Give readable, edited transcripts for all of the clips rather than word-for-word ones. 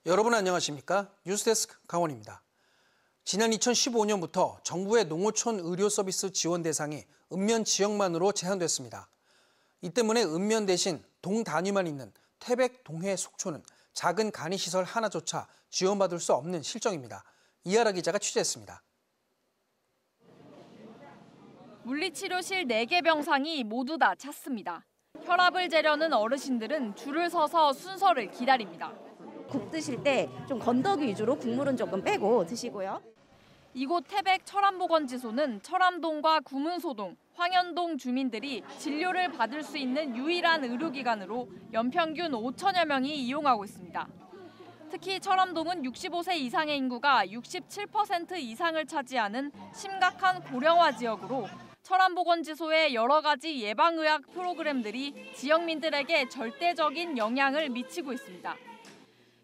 여러분 안녕하십니까? 뉴스데스크 강원입니다. 지난 2015년부터 정부의 농어촌 의료 서비스 지원 대상이 읍면 지역만으로 제한됐습니다. 이 때문에 읍면 대신 동 단위만 있는 태백, 동해, 속초는 작은 간이시설 하나조차 지원받을 수 없는 실정입니다. 이하라 기자가 취재했습니다. 물리치료실 4개 병상이 모두 다 찼습니다. 혈압을 재려는 어르신들은 줄을 서서 순서를 기다립니다. 국 드실 때 좀 건더기 위주로 국물은 조금 빼고 드시고요. 이곳 태백 철암보건지소는 철암동과 구문소동, 황현동 주민들이 진료를 받을 수 있는 유일한 의료기관으로 연평균 5천여 명이 이용하고 있습니다. 특히 철암동은 65세 이상의 인구가 67% 이상을 차지하는 심각한 고령화 지역으로 철암보건지소의 여러 가지 예방의학 프로그램들이 지역민들에게 절대적인 영향을 미치고 있습니다.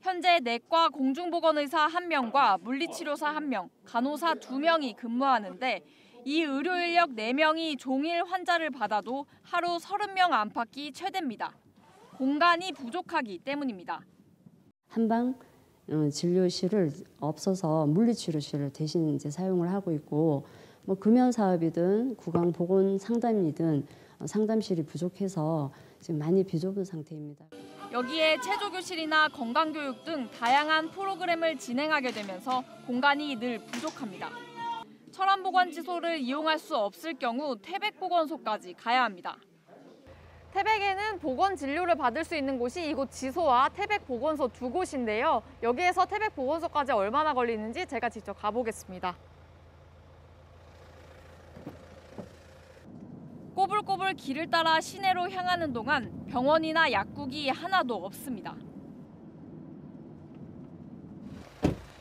현재 내과 공중보건의사 1명과 물리치료사 1명, 간호사 2명이 근무하는데 이 의료인력 4명이 종일 환자를 받아도 하루 30명 안팎이 최대입니다. 공간이 부족하기 때문입니다. 한방 진료실을 없어서 물리치료실을 대신 이제 사용을 하고 있고, 금연 사업이든 구강 보건 상담이든 상담실이 부족해서 지금 많이 비좁은 상태입니다. 여기에 체조교실이나 건강교육 등 다양한 프로그램을 진행하게 되면서 공간이 늘 부족합니다. 철암보건지소를 이용할 수 없을 경우 태백보건소까지 가야 합니다. 태백에는 보건진료를 받을 수 있는 곳이 이곳 지소와 태백보건소 2곳인데요. 여기에서 태백보건소까지 얼마나 걸리는지 제가 직접 가보겠습니다. 꼬불꼬불 길을 따라 시내로 향하는 동안 병원이나 약국이 하나도 없습니다.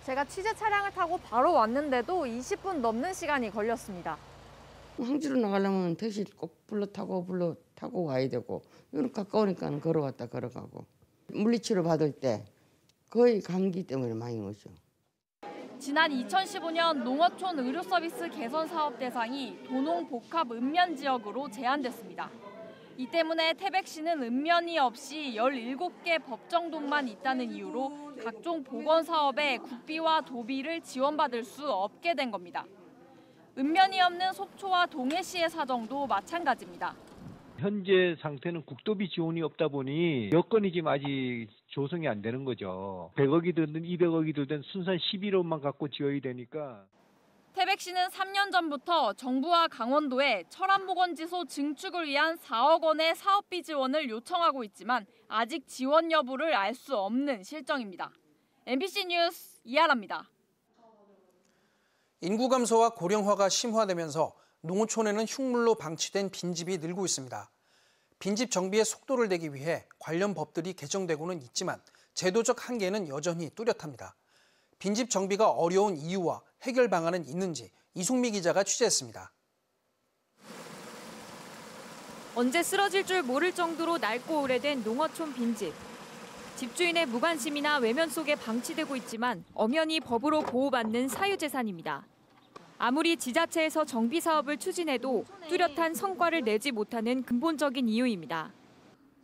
제가 취재 차량을 타고 바로 왔는데도 20분 넘는 시간이 걸렸습니다. 황지로 나가려면 택시 꼭 불러 타고 와야 되고, 이건 가까우니까 걸어왔다 걸어가고. 물리치료 받을 때 거의 감기 때문에 많이 오죠. 지난 2015년 농어촌 의료서비스 개선 사업 대상이 도농복합 읍면 지역으로 제한됐습니다. 이 때문에 태백시는 읍면이 없이 17개 법정동만 있다는 이유로 각종 보건 사업에 국비와 도비를 지원받을 수 없게 된 겁니다. 읍면이 없는 속초와 동해시의 사정도 마찬가지입니다. 현재 상태는 국도비 지원이 없다 보니 여건이 지금 아직 조성이 안 되는 거죠. 100억이 들든 200억이 들든 순산 11호만 갖고 지어야 되니까. 태백시는 3년 전부터 정부와 강원도에 철암보건지소 증축을 위한 4억 원의 사업비 지원을 요청하고 있지만 아직 지원 여부를 알 수 없는 실정입니다. MBC 뉴스 이하라입니다. 인구 감소와 고령화가 심화되면서 농어촌에는 흉물로 방치된 빈집이 늘고 있습니다. 빈집 정비에 속도를 내기 위해 관련 법들이 개정되고는 있지만 제도적 한계는 여전히 뚜렷합니다. 빈집 정비가 어려운 이유와 해결 방안은 있는지 이송미 기자가 취재했습니다. 언제 쓰러질 줄 모를 정도로 낡고 오래된 농어촌 빈집. 집주인의 무관심이나 외면 속에 방치되고 있지만 엄연히 법으로 보호받는 사유재산입니다. 아무리 지자체에서 정비 사업을 추진해도 뚜렷한 성과를 내지 못하는 근본적인 이유입니다.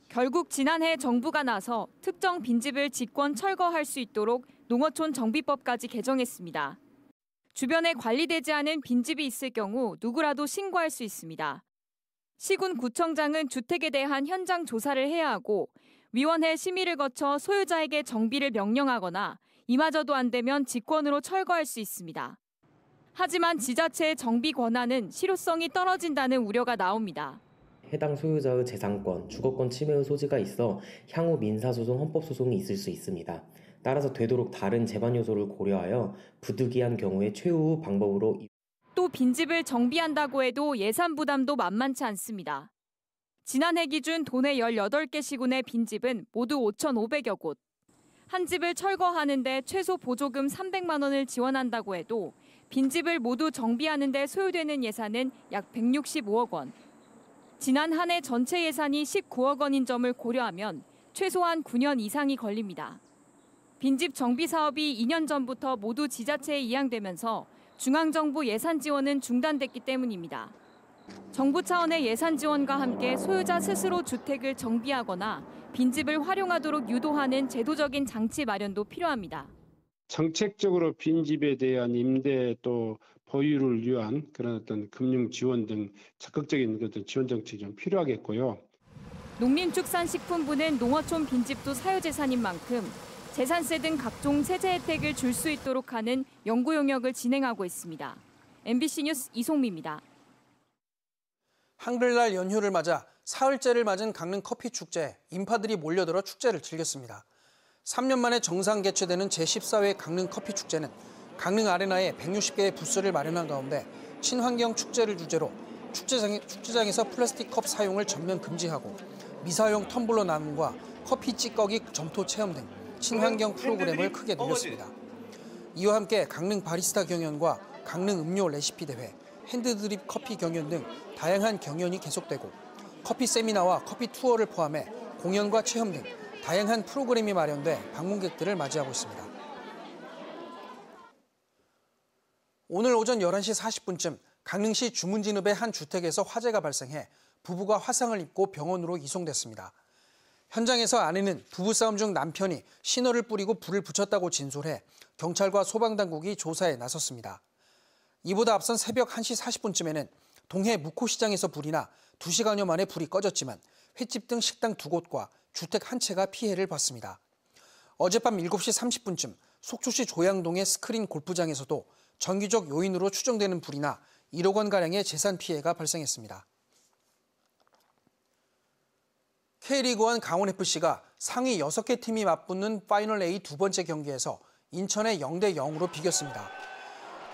결국 지난해 정부가 나서 특정 빈집을 직권 철거할 수 있도록 농어촌 정비법까지 개정했습니다. 주변에 관리되지 않은 빈집이 있을 경우 누구라도 신고할 수 있습니다. 시군구청장은 주택에 대한 현장 조사를 해야 하고 위원회 심의를 거쳐 소유자에게 정비를 명령하거나 이마저도 안 되면 직권으로 철거할 수 있습니다. 하지만 지자체의 정비 권한은 실효성이 떨어진다는 우려가 나옵니다. 해당 소유자의 재산권, 주거권 침해의 소지가 있어 향후 민사소송, 헌법소송이 있을 수 있습니다. 따라서 되도록 다른 재반 요소를 고려하여 부득이한 경우에 최후 방법으로. 또 빈집을 정비한다고 해도 예산 부담도 만만치 않습니다. 지난해 기준 도내 18개 시군의 빈집은 모두 5,500여 곳. 한 집을 철거하는데 최소 보조금 300만 원을 지원한다고 해도 빈집을 모두 정비하는 데 소요되는 예산은 약 165억 원. 지난 한 해 전체 예산이 19억 원인 점을 고려하면 최소한 9년 이상이 걸립니다. 빈집 정비 사업이 2년 전부터 모두 지자체에 이양되면서 중앙정부 예산 지원은 중단됐기 때문입니다. 정부 차원의 예산 지원과 함께 소유자 스스로 주택을 정비하거나 빈집을 활용하도록 유도하는 제도적인 장치 마련도 필요합니다. 정책적으로 빈집에 대한 임대 또 보유를 위한 그런 어떤 금융 지원 등 적극적인 어떤 지원 정책이 좀 필요하겠고요. 농림축산식품부는 농어촌 빈집도 사유재산인 만큼 재산세 등 각종 세제 혜택을 줄 수 있도록 하는 연구 용역을 진행하고 있습니다. MBC 뉴스 이송미입니다. 한글날 연휴를 맞아 사흘째를 맞은 강릉 커피축제에 인파들이 몰려들어 축제를 즐겼습니다. 3년 만에 정상 개최되는 제14회 강릉 커피축제는 강릉 아레나에 160개의 부스를 마련한 가운데 친환경 축제를 주제로 축제장에서 플라스틱 컵 사용을 전면 금지하고 미사용 텀블러 나눔과 커피 찌꺼기 점토 체험 등 친환경 프로그램을 크게 늘렸습니다. 이와 함께 강릉 바리스타 경연과 강릉 음료 레시피 대회, 핸드드립 커피 경연 등 다양한 경연이 계속되고 커피 세미나와 커피 투어를 포함해 공연과 체험 등 다양한 프로그램이 마련돼 방문객들을 맞이하고 있습니다. 오늘 오전 11시 40분쯤 강릉시 주문진읍의 한 주택에서 화재가 발생해 부부가 화상을 입고 병원으로 이송됐습니다. 현장에서 아내는 부부싸움 중 남편이 신호를 뿌리고 불을 붙였다고 진술해 경찰과 소방당국이 조사에 나섰습니다. 이보다 앞선 새벽 1시 40분쯤에는 동해 묵호시장에서 불이 나 2시간여 만에 불이 꺼졌지만 횟집 등 식당 2곳과 주택 한 채가 피해를 봤습니다. 어젯밤 7시 30분쯤 속초시 조양동의 스크린 골프장에서도 정기적 요인으로 추정되는 불이 나 1억 원가량의 재산 피해가 발생했습니다. K리그1 강원FC가 상위 6개 팀이 맞붙는 파이널 A 두 번째 경기에서 인천에 0대0으로 비겼습니다.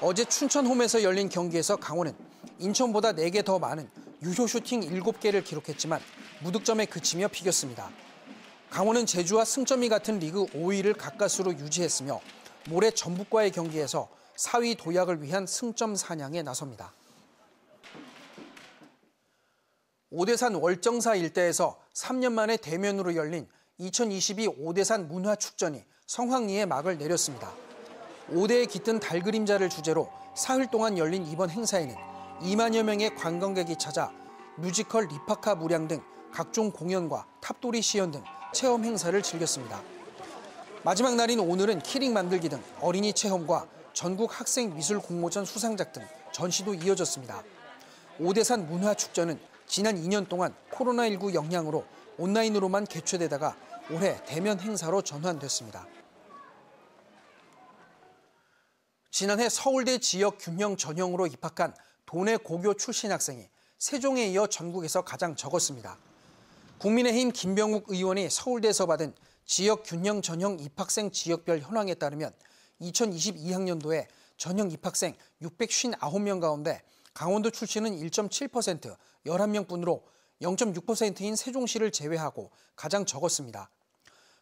어제 춘천 홈에서 열린 경기에서 강원은 인천보다 4개 더 많은 유효 슈팅 7개를 기록했지만 무득점에 그치며 비겼습니다. 강원은 제주와 승점이 같은 리그 5위를 가까스로 유지했으며 모레 전북과의 경기에서 4위 도약을 위한 승점 사냥에 나섭니다. 오대산 월정사 일대에서 3년 만에 대면으로 열린 2022 오대산 문화축전이 성황리에 막을 내렸습니다. 5대에 깃든 달그림자를 주제로 사흘 동안 열린 이번 행사에는 2만여 명의 관광객이 찾아 뮤지컬 리파카 무량 등 각종 공연과 탑돌이 시연 등 체험 행사를 즐겼습니다. 마지막 날인 오늘은 키링 만들기 등 어린이 체험과 전국 학생 미술 공모전 수상작 등 전시도 이어졌습니다. 오대산 문화축전은 지난 2년 동안 코로나19 영향으로 온라인으로만 개최되다가 올해 대면 행사로 전환됐습니다. 지난해 서울대 지역 균형 전형으로 입학한 도내 고교 출신 학생이 세종에 이어 전국에서 가장 적었습니다. 국민의힘 김병욱 의원이 서울대에서 받은 지역 균형 전형 입학생 지역별 현황에 따르면 2022학년도에 전형 입학생 659명 가운데 강원도 출신은 1.7%, 11명뿐으로 0.6%인 세종시를 제외하고 가장 적었습니다.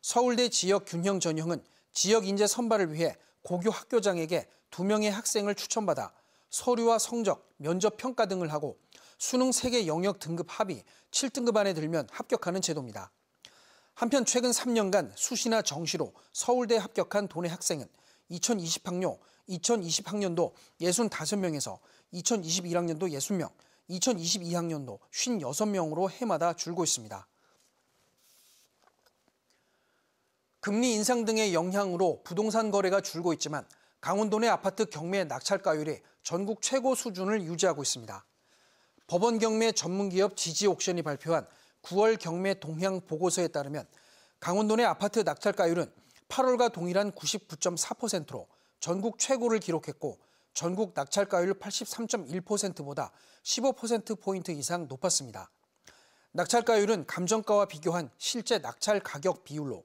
서울대 지역 균형 전형은 지역 인재 선발을 위해 고교 학교장에게 2명의 학생을 추천받아 서류와 성적, 면접 평가 등을 하고 수능 3개 영역 등급 합의 7등급 안에 들면 합격하는 제도입니다. 한편 최근 3년간 수시나 정시로 서울대에 합격한 도내 학생은 2020학년도 65명에서 2021학년도 60명, 2022학년도 56명으로 해마다 줄고 있습니다. 금리 인상 등의 영향으로 부동산 거래가 줄고 있지만 강원도 내 아파트 경매 낙찰가율이 전국 최고 수준을 유지하고 있습니다. 법원 경매 전문기업 지지옥션이 발표한 9월 경매 동향 보고서에 따르면 강원도 내 아파트 낙찰가율은 8월과 동일한 99.4%로 전국 최고를 기록했고 전국 낙찰가율 83.1%보다 15%포인트 이상 높았습니다. 낙찰가율은 감정가와 비교한 실제 낙찰 가격 비율로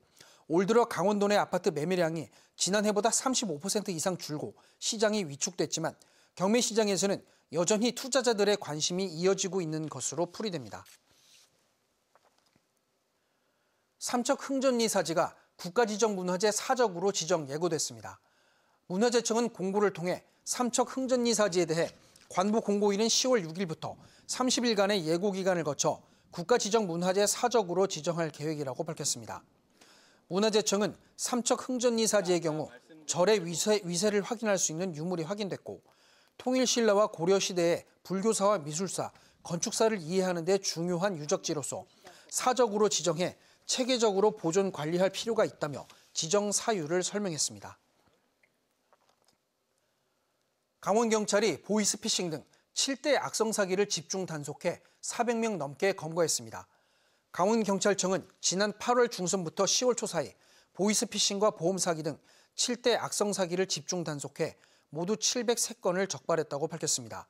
올 들어 강원도 내 아파트 매매량이 지난해보다 35% 이상 줄고 시장이 위축됐지만 경매 시장에서는 여전히 투자자들의 관심이 이어지고 있는 것으로 풀이됩니다. 삼척 흥전리 사지가 국가지정문화재 사적으로 지정 예고됐습니다. 문화재청은 공고를 통해 삼척 흥전리 사지에 대해 관부 공고일인 10월 6일부터 30일간의 예고 기간을 거쳐 국가지정문화재 사적으로 지정할 계획이라고 밝혔습니다. 문화재청은 삼척 흥전리 사지의 경우 절의 위세를 확인할 수 있는 유물이 확인됐고 통일신라와 고려시대의 불교사와 미술사 건축사를 이해하는 데 중요한 유적지로서 사적으로 지정해 체계적으로 보존 관리할 필요가 있다며 지정 사유를 설명했습니다. 강원경찰이 보이스피싱 등 7대 악성 사기를 집중 단속해 400명 넘게 검거했습니다. 강원경찰청은 지난 8월 중순부터 10월 초 사이 보이스피싱과 보험 사기 등 7대 악성 사기를 집중 단속해 모두 703건을 적발했다고 밝혔습니다.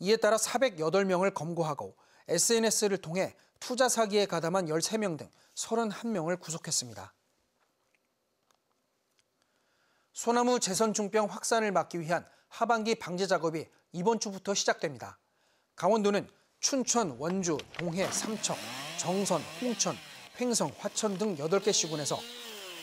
이에 따라 408명을 검거하고 SNS를 통해 투자 사기에 가담한 13명 등 31명을 구속했습니다. 소나무 재선충병 확산을 막기 위한 하반기 방제 작업이 이번 주부터 시작됩니다. 강원도는 춘천, 원주, 동해, 삼척, 정선, 홍천, 횡성, 화천 등 8개 시군에서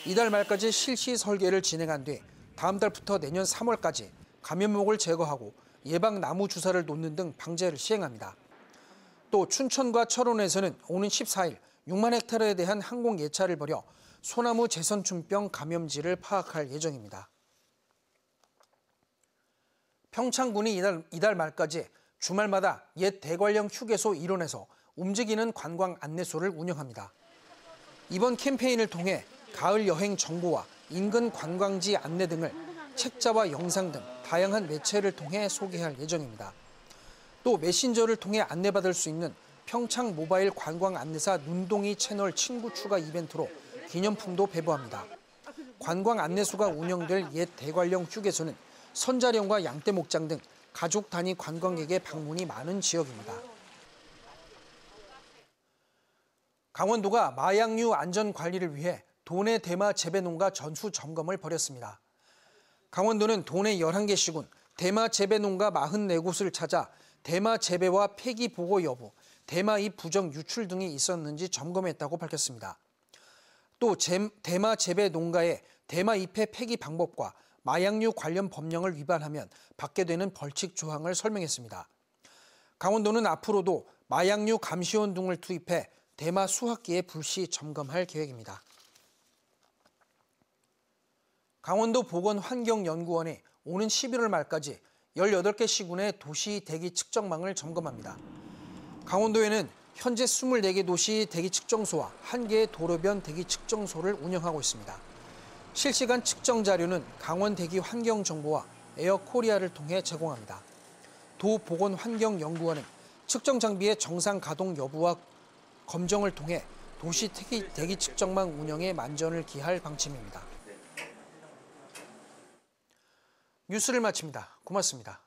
이달 말까지 실시 설계를 진행한 뒤 다음 달부터 내년 3월까지 감염목을 제거하고 예방 나무 주사를 놓는 등 방제를 시행합니다. 또 춘천과 철원에서는 오는 14일 6만 헥타르에 대한 항공 예차를 벌여 소나무 재선충병 감염지를 파악할 예정입니다. 평창군이 이달 말까지 주말마다 옛 대관령 휴게소 일원에서 움직이는 관광 안내소를 운영합니다. 이번 캠페인을 통해 가을 여행 정보와 인근 관광지 안내 등을 책자와 영상 등 다양한 매체를 통해 소개할 예정입니다. 또 메신저를 통해 안내받을 수 있는 평창 모바일 관광 안내사 눈동이 채널 친구 추가 이벤트로 기념품도 배부합니다. 관광 안내소가 운영될 옛 대관령 휴게소는 선자령과 양떼목장 등 가족 단위 관광객의 방문이 많은 지역입니다. 강원도가 마약류 안전 관리를 위해 도내 대마 재배 농가 전수 점검을 벌였습니다. 강원도는 도내 11개 시군 대마 재배 농가 44곳을 찾아 대마 재배와 폐기 보고 여부, 대마 잎 부정 유출 등이 있었는지 점검했다고 밝혔습니다. 또 대마 재배 농가의 대마 잎의 폐기 방법과 마약류 관련 법령을 위반하면 받게 되는 벌칙 조항을 설명했습니다. 강원도는 앞으로도 마약류 감시원 등을 투입해 대마 수확기에 불시 점검할 계획입니다. 강원도 보건환경연구원이 오는 11월 말까지 18개 시군의 도시 대기 측정망을 점검합니다. 강원도에는 현재 24개 도시 대기 측정소와 1개의 도로변 대기 측정소를 운영하고 있습니다. 실시간 측정 자료는 강원대기환경정보와 에어코리아를 통해 제공합니다. 도보건환경연구원은 측정 장비의 정상 가동 여부와 검정을 통해 도시 대기 측정망 운영에 만전을 기할 방침입니다. 뉴스를 마칩니다. 고맙습니다.